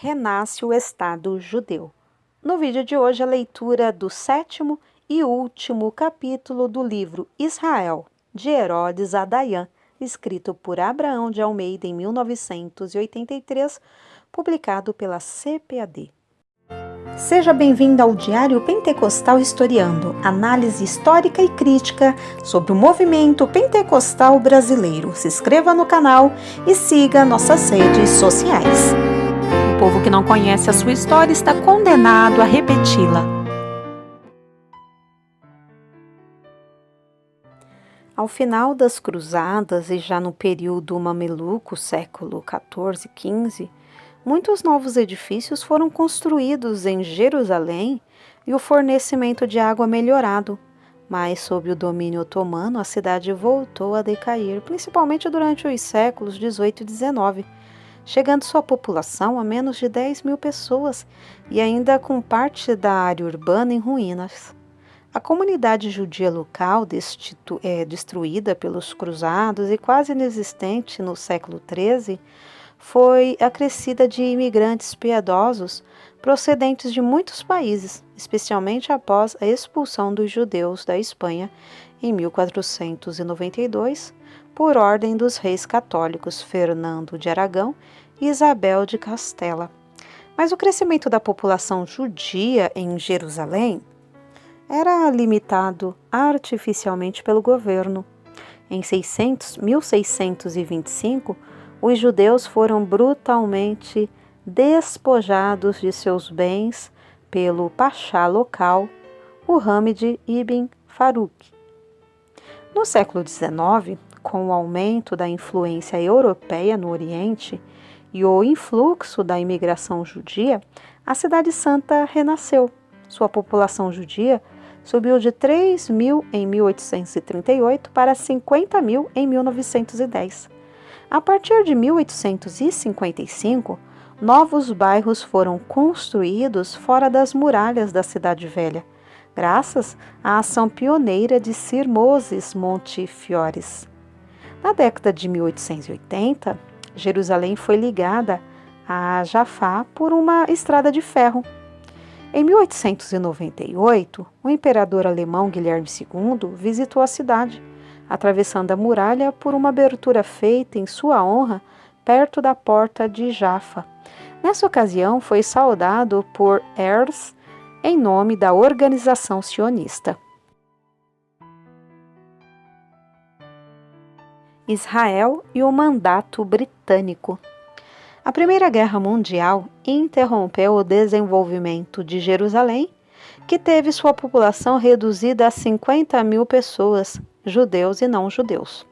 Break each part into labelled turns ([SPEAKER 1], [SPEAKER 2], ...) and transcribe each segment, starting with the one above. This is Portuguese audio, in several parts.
[SPEAKER 1] renasce o Estado judeu. No vídeo de hoje, a leitura do 7º e último capítulo do livro Israel, de Herodes a Dayan, escrito por Abraão de Almeida em 1983, publicado pela CPAD. Seja bem-vindo ao Diário Pentecostal Historiando, análise histórica e crítica sobre o movimento pentecostal brasileiro. Se inscreva no canal e siga nossas redes sociais. O povo que não conhece a sua história está condenado a repeti-la. Ao final das cruzadas e já no período mameluco, século XIV e XV, muitos novos edifícios foram construídos em Jerusalém e o fornecimento de água melhorado, mas sob o domínio otomano a cidade voltou a decair, principalmente durante os séculos XVIII e XIX, chegando sua população a menos de 10 mil pessoas e ainda com parte da área urbana em ruínas. A comunidade judia local, destruída pelos cruzados e quase inexistente no século XIII, foi acrescida de imigrantes piedosos procedentes de muitos países, especialmente após a expulsão dos judeus da Espanha em 1492, por ordem dos reis católicos Fernando de Aragão e Isabel de Castela. Mas o crescimento da população judia em Jerusalém era limitado artificialmente pelo governo. Em 1625, os judeus foram brutalmente despojados de seus bens pelo pachá local, o Hamid ibn Farouk. No século XIX, com o aumento da influência europeia no Oriente e o influxo da imigração judia, a Cidade Santa renasceu. Sua população judia subiu de 3 mil em 1838 para 50 mil em 1910. A partir de 1855, novos bairros foram construídos fora das muralhas da Cidade Velha, graças à ação pioneira de Sir Moses Montefiore. Na década de 1880, Jerusalém foi ligada a Jafá por uma estrada de ferro. Em 1898, o imperador alemão Guilherme II visitou a cidade, atravessando a muralha por uma abertura feita em sua honra perto da porta de Jaffa. Nessa ocasião, foi saudado por Herzl em nome da organização sionista. Israel e o mandato britânico. A Primeira Guerra Mundial interrompeu o desenvolvimento de Jerusalém, que teve sua população reduzida a 50 mil pessoas, judeus e não judeus.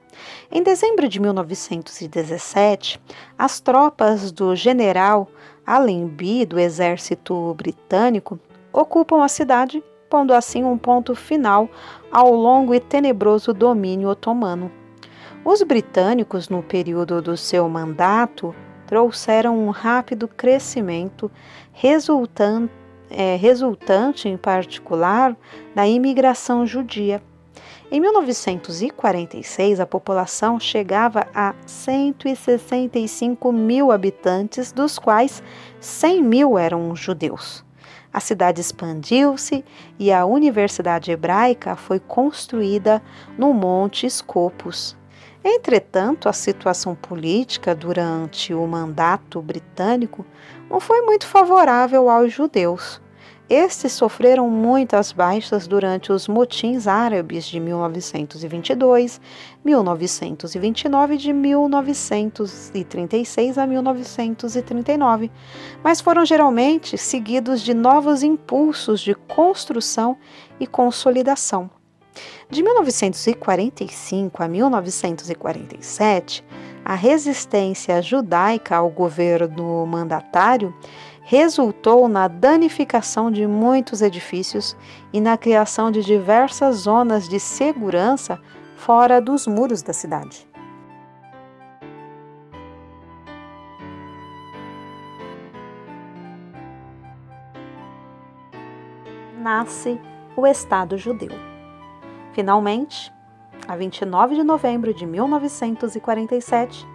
[SPEAKER 1] Em dezembro de 1917, as tropas do general Allenby do exército britânico ocupam a cidade, pondo assim um ponto final ao longo e tenebroso domínio otomano. Os britânicos, no período do seu mandato, trouxeram um rápido crescimento resultante em particular da imigração judia. Em 1946, a população chegava a 165 mil habitantes, dos quais 100 mil eram judeus. A cidade expandiu-se e a Universidade Hebraica foi construída no Monte Scopus. Entretanto, a situação política durante o mandato britânico não foi muito favorável aos judeus. Estes sofreram muitas baixas durante os motins árabes de 1922, 1929 e de 1936 a 1939, mas foram geralmente seguidos de novos impulsos de construção e consolidação. De 1945 a 1947, a resistência judaica ao governo mandatário resultou na danificação de muitos edifícios e na criação de diversas zonas de segurança fora dos muros da cidade. Nasce o Estado judeu. Finalmente, a 29 de novembro de 1947,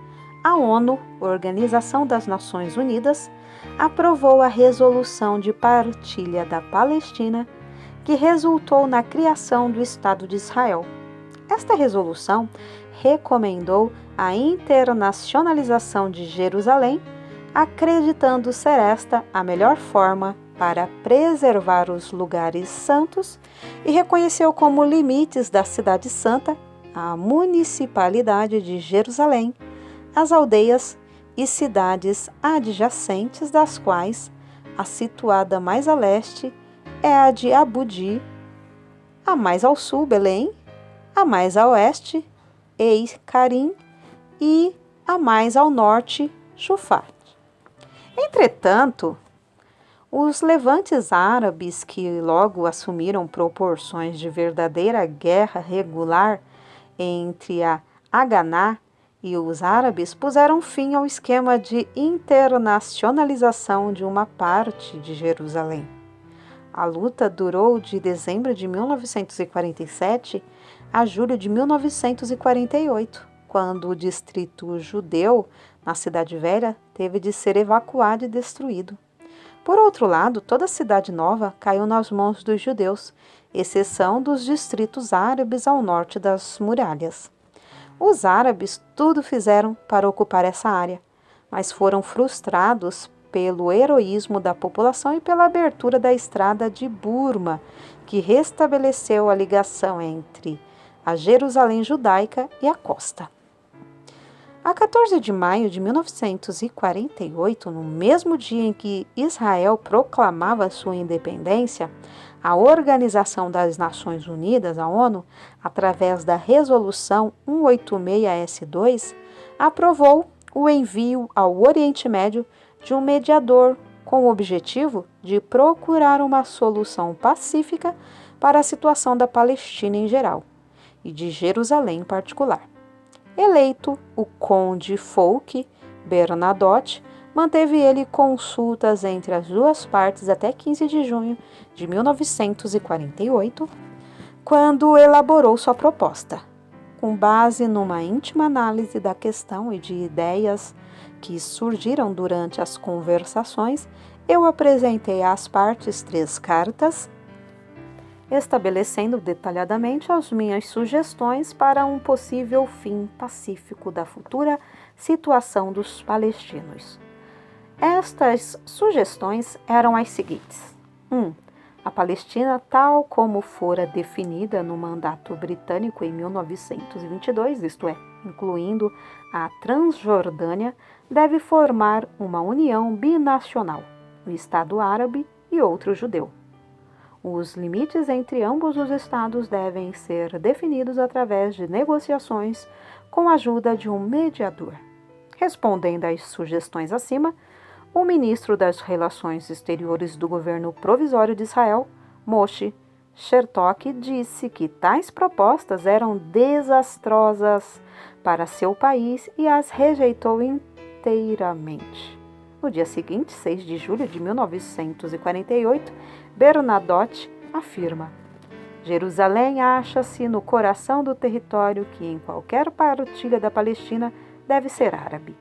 [SPEAKER 1] a ONU, Organização das Nações Unidas, aprovou a Resolução de Partilha da Palestina, que resultou na criação do Estado de Israel. Esta resolução recomendou a internacionalização de Jerusalém, acreditando ser esta a melhor forma para preservar os lugares santos, e reconheceu como limites da Cidade Santa a municipalidade de Jerusalém, as aldeias e cidades adjacentes, das quais a situada mais a leste é a de Abu-Di, a mais ao sul, Belém, a mais a oeste, Ei-Carim, e a mais ao norte, Jufate. Entretanto, os levantes árabes, que logo assumiram proporções de verdadeira guerra regular entre a Haganá e os árabes, puseram fim ao esquema de internacionalização de uma parte de Jerusalém. A luta durou de dezembro de 1947 a julho de 1948, quando o distrito judeu, na Cidade Velha, teve de ser evacuado e destruído. Por outro lado, toda a Cidade Nova caiu nas mãos dos judeus, exceção dos distritos árabes ao norte das muralhas. Os árabes tudo fizeram para ocupar essa área, mas foram frustrados pelo heroísmo da população e pela abertura da estrada de Burma, que restabeleceu a ligação entre a Jerusalém judaica e a costa. A 14 de maio de 1948, no mesmo dia em que Israel proclamava sua independência, a Organização das Nações Unidas, a ONU, através da Resolução 186S2, aprovou o envio ao Oriente Médio de um mediador com o objetivo de procurar uma solução pacífica para a situação da Palestina em geral e de Jerusalém em particular. Eleito, o conde Folke Bernadotte manteve ele consultas entre as duas partes até 15 de junho de 1948, quando elaborou sua proposta. Com base numa íntima análise da questão e de ideias que surgiram durante as conversações, eu apresentei às partes 3 cartas, estabelecendo detalhadamente as minhas sugestões para um possível fim pacífico da futura situação dos palestinos. Estas sugestões eram as seguintes: 1. A Palestina, tal como fora definida no mandato britânico em 1922, isto é, incluindo a Transjordânia, deve formar uma união binacional, um Estado árabe e outro judeu. Os limites entre ambos os estados devem ser definidos através de negociações com a ajuda de um mediador. Respondendo às sugestões acima, o ministro das Relações Exteriores do governo provisório de Israel, Moshe Chertok, disse que tais propostas eram desastrosas para seu país e as rejeitou inteiramente. No dia seguinte, 6 de julho de 1948, Bernadotte afirma: Jerusalém acha-se no coração do território que, em qualquer partilha da Palestina, deve ser árabe.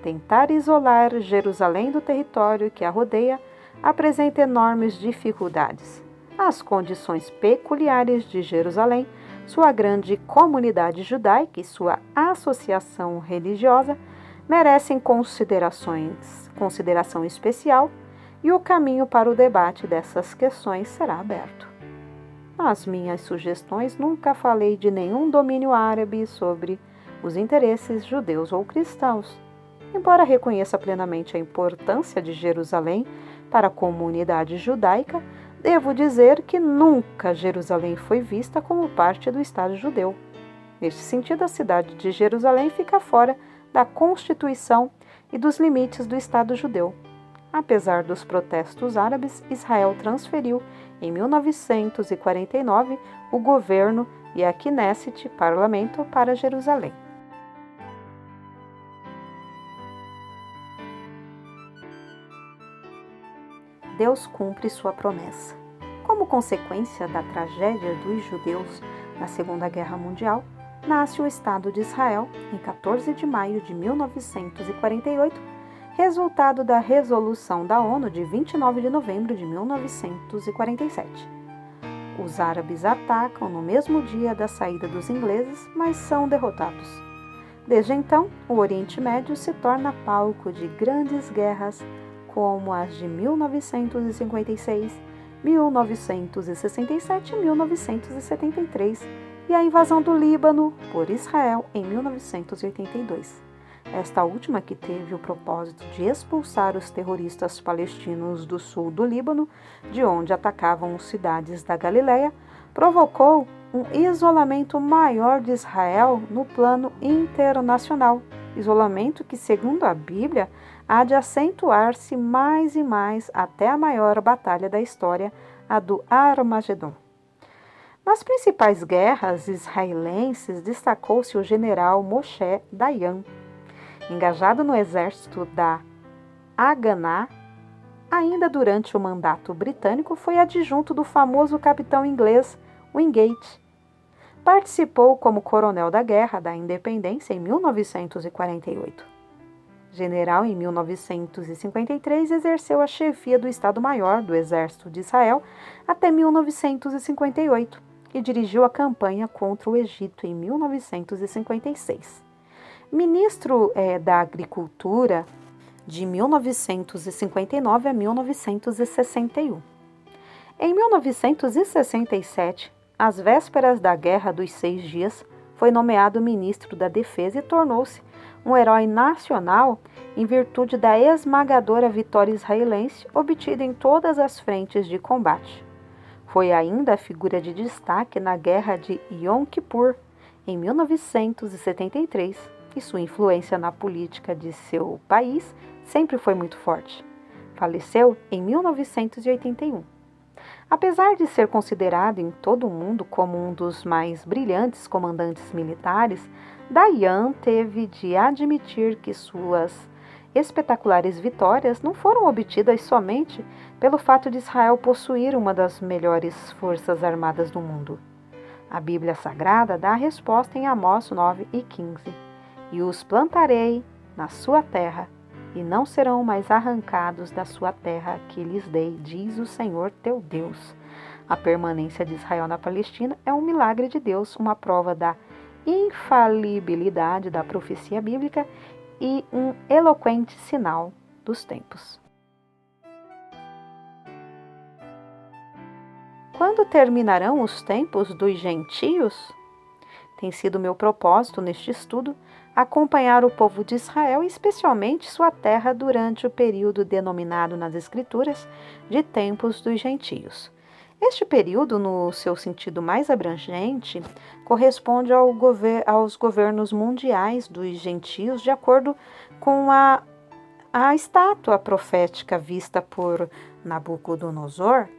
[SPEAKER 1] Tentar isolar Jerusalém do território que a rodeia apresenta enormes dificuldades. As condições peculiares de Jerusalém, sua grande comunidade judaica e sua associação religiosa merecem consideração especial, e o caminho para o debate dessas questões será aberto. Nas minhas sugestões, nunca falei de nenhum domínio árabe sobre os interesses judeus ou cristãos. Embora reconheça plenamente a importância de Jerusalém para a comunidade judaica, devo dizer que nunca Jerusalém foi vista como parte do Estado judeu. Neste sentido, a cidade de Jerusalém fica fora da Constituição e dos limites do Estado judeu. Apesar dos protestos árabes, Israel transferiu, em 1949, o governo e a Knesset, parlamento, para Jerusalém. Deus cumpre sua promessa. Como consequência da tragédia dos judeus na Segunda Guerra Mundial, nasce o Estado de Israel em 14 de maio de 1948, resultado da Resolução da ONU de 29 de novembro de 1947. Os árabes atacam no mesmo dia da saída dos ingleses, mas são derrotados. Desde então, o Oriente Médio se torna palco de grandes guerras como as de 1956, 1967 e 1973, e a invasão do Líbano por Israel em 1982. Esta última, que teve o propósito de expulsar os terroristas palestinos do sul do Líbano, de onde atacavam cidades da Galileia, provocou um isolamento maior de Israel no plano internacional, isolamento que, segundo a Bíblia, há de acentuar-se mais e mais até a maior batalha da história, a do Armagedon. Nas principais guerras israelenses, destacou-se o general Moshe Dayan. Engajado no exército da Haganá, ainda durante o mandato britânico, foi adjunto do famoso capitão inglês Wingate. Participou como coronel da Guerra da Independência em 1948. General em 1953, exerceu a chefia do Estado-Maior do Exército de Israel até 1958 e dirigiu a campanha contra o Egito em 1956. Ministro da Agricultura de 1959 a 1961. Em 1967, às vésperas da Guerra dos 6 Dias, foi nomeado ministro da Defesa e tornou-se um herói nacional em virtude da esmagadora vitória israelense obtida em todas as frentes de combate. Foi ainda a figura de destaque na Guerra de Yom Kippur, em 1973, e sua influência na política de seu país sempre foi muito forte. Faleceu em 1981. Apesar de ser considerado em todo o mundo como um dos mais brilhantes comandantes militares, Dayan teve de admitir que suas espetaculares vitórias não foram obtidas somente pelo fato de Israel possuir uma das melhores forças armadas do mundo. A Bíblia Sagrada dá a resposta em Amós 9:15. E os plantarei na sua terra, e não serão mais arrancados da sua terra que lhes dei, diz o Senhor teu Deus. A permanência de Israel na Palestina é um milagre de Deus, uma prova da infalibilidade da profecia bíblica e um eloquente sinal dos tempos. Quando terminarão os tempos dos gentios? Tem sido meu propósito neste estudo acompanhar o povo de Israel, especialmente sua terra, durante o período denominado nas Escrituras de tempos dos gentios. Este período, no seu sentido mais abrangente, corresponde aos governos mundiais dos gentios, de acordo com a estátua profética vista por Nabucodonosor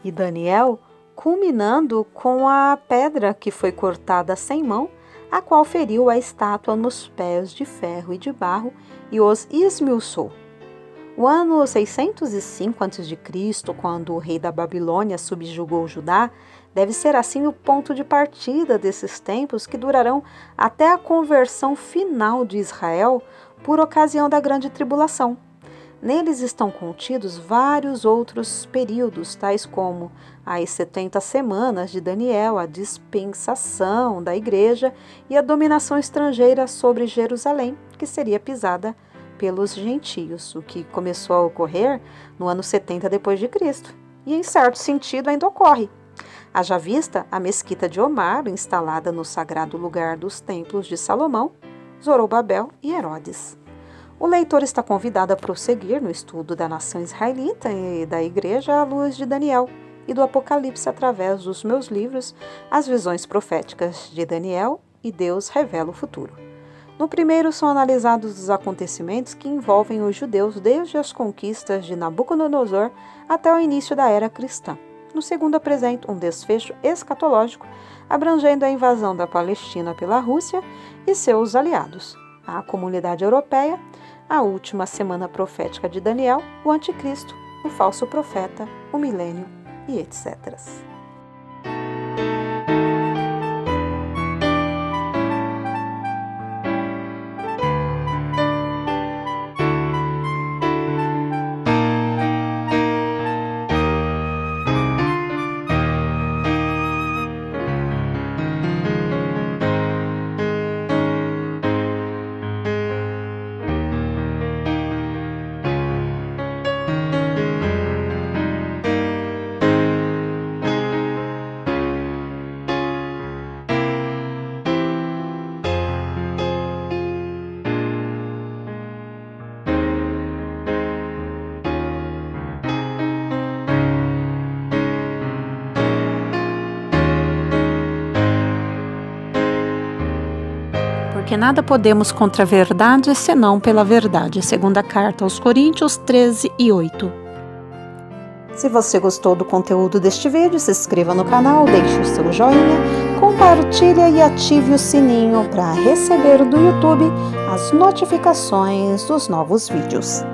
[SPEAKER 1] e Daniel, culminando com a pedra que foi cortada sem mão, a qual feriu a estátua nos pés de ferro e de barro e os esmiuçou. O ano 605 a.C., quando o rei da Babilônia subjugou Judá, deve ser assim o ponto de partida desses tempos que durarão até a conversão final de Israel por ocasião da grande tribulação. Neles estão contidos vários outros períodos, tais como as 70 semanas de Daniel, a dispensação da igreja e a dominação estrangeira sobre Jerusalém, que seria pisada pelos gentios, o que começou a ocorrer no ano 70 d.C. e, em certo sentido, ainda ocorre. Haja vista a mesquita de Omar, instalada no sagrado lugar dos templos de Salomão, Zorobabel e Herodes. O leitor está convidado a prosseguir no estudo da nação israelita e da igreja à luz de Daniel e do Apocalipse através dos meus livros, As Visões Proféticas de Daniel e Deus Revela o Futuro. No primeiro são analisados os acontecimentos que envolvem os judeus desde as conquistas de Nabucodonosor até o início da era cristã. No segundo apresento um desfecho escatológico abrangendo a invasão da Palestina pela Rússia e seus aliados, a comunidade europeia, a última semana profética de Daniel, o anticristo, o falso profeta, o milênio e etc. porque nada podemos contra a verdade, senão pela verdade. Segunda carta aos Coríntios 13:8. Se você gostou do conteúdo deste vídeo, se inscreva no canal, deixe o seu joinha, compartilhe e ative o sininho para receber do YouTube as notificações dos novos vídeos.